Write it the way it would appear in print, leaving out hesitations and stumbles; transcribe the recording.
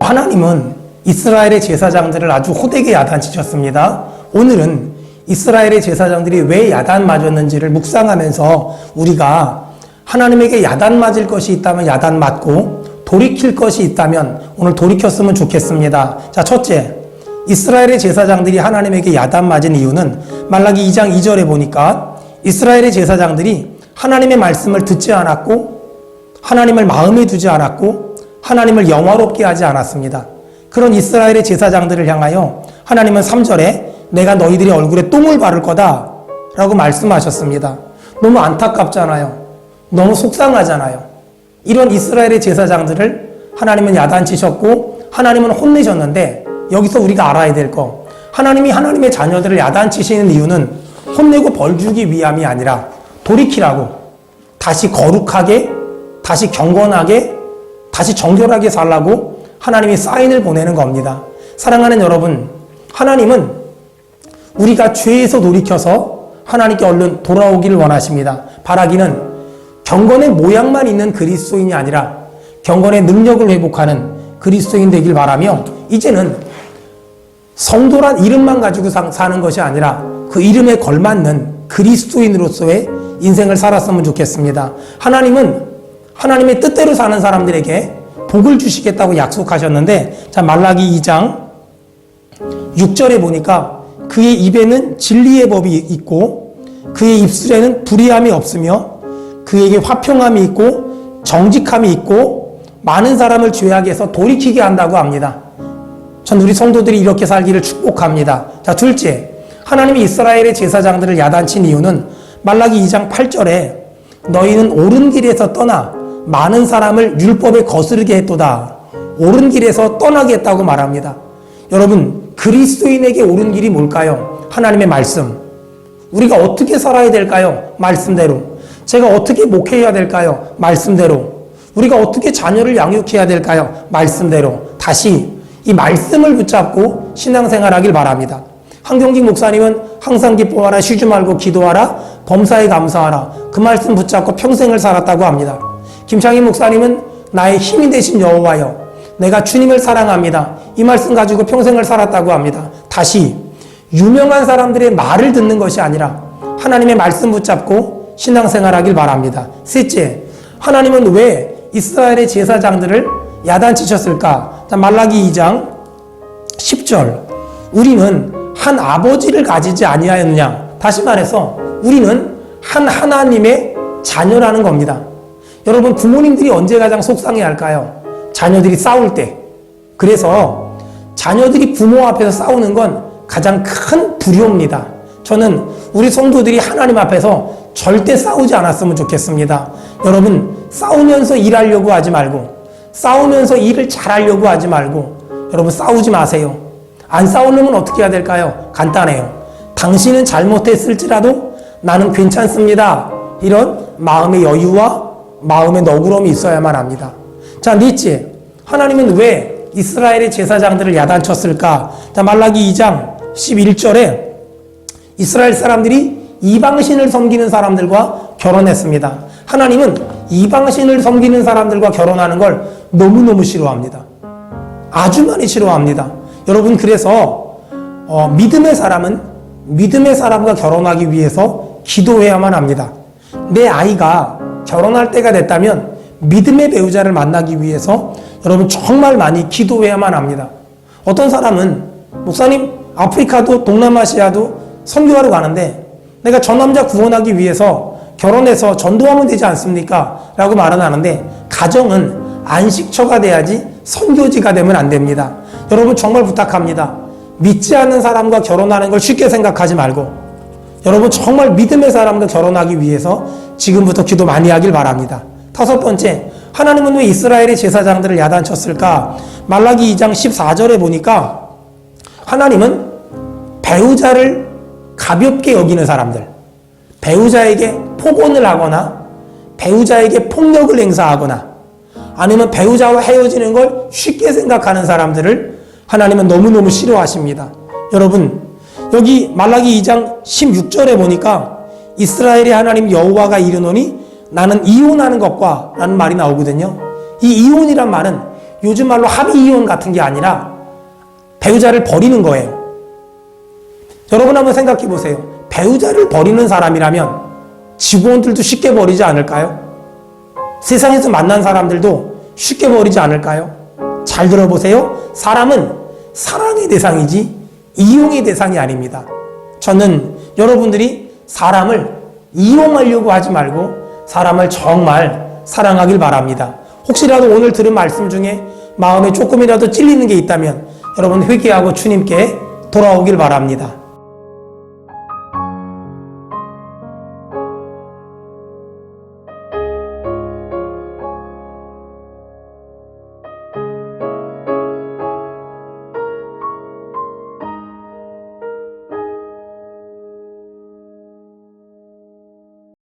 하나님은 이스라엘의 제사장들을 아주 호되게 야단치셨습니다. 오늘은 이스라엘의 제사장들이 왜 야단 맞았는지를 묵상하면서 우리가 하나님에게 야단 맞을 것이 있다면 야단 맞고 돌이킬 것이 있다면 오늘 돌이켰으면 좋겠습니다. 자, 첫째, 이스라엘의 제사장들이 하나님에게 야단 맞은 이유는 말라기 2장 2절에 보니까 이스라엘의 제사장들이 하나님의 말씀을 듣지 않았고 하나님을 마음에 두지 않았고 하나님을 영화롭게 하지 않았습니다. 그런 이스라엘의 제사장들을 향하여 하나님은 3절에 내가 너희들의 얼굴에 똥을 바를 거다 라고 말씀하셨습니다. 너무 안타깝잖아요. 너무 속상하잖아요. 이런 이스라엘의 제사장들을 하나님은 야단치셨고 하나님은 혼내셨는데 여기서 우리가 알아야 될 거, 하나님이 하나님의 자녀들을 야단치시는 이유는 혼내고 벌 주기 위함이 아니라 돌이키라고, 다시 거룩하게, 다시 경건하게, 다시 정결하게 살라고 하나님이 사인을 보내는 겁니다. 사랑하는 여러분, 하나님은 우리가 죄에서 돌이켜서 하나님께 얼른 돌아오기를 원하십니다. 바라기는 경건의 모양만 있는 그리스도인이 아니라 경건의 능력을 회복하는 그리스도인 되길 바라며, 이제는 성도란 이름만 가지고 사는 것이 아니라 그 이름에 걸맞는 그리스도인으로서의 인생을 살았으면 좋겠습니다. 하나님은 하나님의 뜻대로 사는 사람들에게 복을 주시겠다고 약속하셨는데, 자, 말라기 2장 6절에 보니까 그의 입에는 진리의 법이 있고 그의 입술에는 불의함이 없으며 그에게 화평함이 있고 정직함이 있고 많은 사람을 죄악에 해서 돌이키게 한다고 합니다. 전 우리 성도들이 이렇게 살기를 축복합니다. 자, 둘째, 하나님이 이스라엘의 제사장들을 야단친 이유는 말라기 2장 8절에 너희는 옳은 길에서 떠나 많은 사람을 율법에 거스르게 했도다. 옳은 길에서 떠나게 했다고 말합니다. 여러분, 그리스도인에게 옳은 길이 뭘까요? 하나님의 말씀. 우리가 어떻게 살아야 될까요? 말씀대로. 제가 어떻게 목회해야 될까요? 말씀대로. 우리가 어떻게 자녀를 양육해야 될까요? 말씀대로. 다시 이 말씀을 붙잡고 신앙생활하길 바랍니다. 한경직 목사님은 항상 기뻐하라, 쉬지 말고 기도하라, 범사에 감사하라, 그 말씀 붙잡고 평생을 살았다고 합니다. 김창희 목사님은 나의 힘이 되신 여호와여, 내가 주님을 사랑합니다, 이 말씀 가지고 평생을 살았다고 합니다. 다시 유명한 사람들의 말을 듣는 것이 아니라 하나님의 말씀 붙잡고 신앙생활하길 바랍니다. 셋째, 하나님은 왜 이스라엘의 제사장들을 야단치셨을까? 자, 말라기 2장 10절, 우리는 한 아버지를 가지지 아니하였느냐. 다시 말해서 우리는 한 하나님의 자녀라는 겁니다. 여러분, 부모님들이 언제 가장 속상해할까요? 자녀들이 싸울 때. 그래서 자녀들이 부모 앞에서 싸우는 건 가장 큰 불효입니다. 저는 우리 성도들이 하나님 앞에서 절대 싸우지 않았으면 좋겠습니다. 여러분, 싸우면서 일하려고 하지 말고, 싸우면서 일을 잘하려고 하지 말고, 여러분, 싸우지 마세요. 안 싸우려면 어떻게 해야 될까요? 간단해요. 당신은 잘못했을지라도 나는 괜찮습니다. 이런 마음의 여유와 마음의 너그러움이 있어야만 합니다. 자, 넷째, 하나님은 왜 이스라엘의 제사장들을 야단쳤을까? 자, 말라기 2장 11절에 이스라엘 사람들이 이방신을 섬기는 사람들과 결혼했습니다. 하나님은 이방신을 섬기는 사람들과 결혼하는 걸 너무너무 싫어합니다. 아주 많이 싫어합니다. 여러분, 그래서 믿음의 사람은 믿음의 사람과 결혼하기 위해서 기도해야만 합니다. 내 아이가 결혼할 때가 됐다면 믿음의 배우자를 만나기 위해서 여러분 정말 많이 기도해야만 합니다. 어떤 사람은 목사님, 아프리카도 동남아시아도 선교하러 가는데 내가 저 남자 구원하기 위해서 결혼해서 전도하면 되지 않습니까? 라고 말은 하는데, 가정은 안식처가 돼야지 선교지가 되면 안 됩니다. 여러분, 정말 부탁합니다. 믿지 않는 사람과 결혼하는 걸 쉽게 생각하지 말고, 여러분 정말 믿음의 사람과 결혼하기 위해서 지금부터 기도 많이 하길 바랍니다. 다섯 번째, 하나님은 왜 이스라엘의 제사장들을 야단쳤을까? 말라기 2장 14절에 보니까 하나님은 배우자를 가볍게 여기는 사람들, 배우자에게 폭언을 하거나 배우자에게 폭력을 행사하거나 아니면 배우자와 헤어지는 걸 쉽게 생각하는 사람들을 하나님은 너무너무 싫어하십니다. 여러분, 여기 말라기 2장 16절에 보니까 이스라엘의 하나님 여호와가 이르노니 나는 이혼하는 것과 라는 말이 나오거든요. 이 이혼이란 말은 요즘 말로 합의이혼 같은 게 아니라 배우자를 버리는 거예요. 여러분 한번 생각해 보세요. 배우자를 버리는 사람이라면 직원들도 쉽게 버리지 않을까요? 세상에서 만난 사람들도 쉽게 버리지 않을까요? 잘 들어보세요. 사람은 사랑의 대상이지 이용의 대상이 아닙니다. 저는 여러분들이 사람을 이용하려고 하지 말고 사람을 정말 사랑하길 바랍니다. 혹시라도 오늘 들은 말씀 중에 마음에 조금이라도 찔리는 게 있다면 여러분 회개하고 주님께 돌아오길 바랍니다.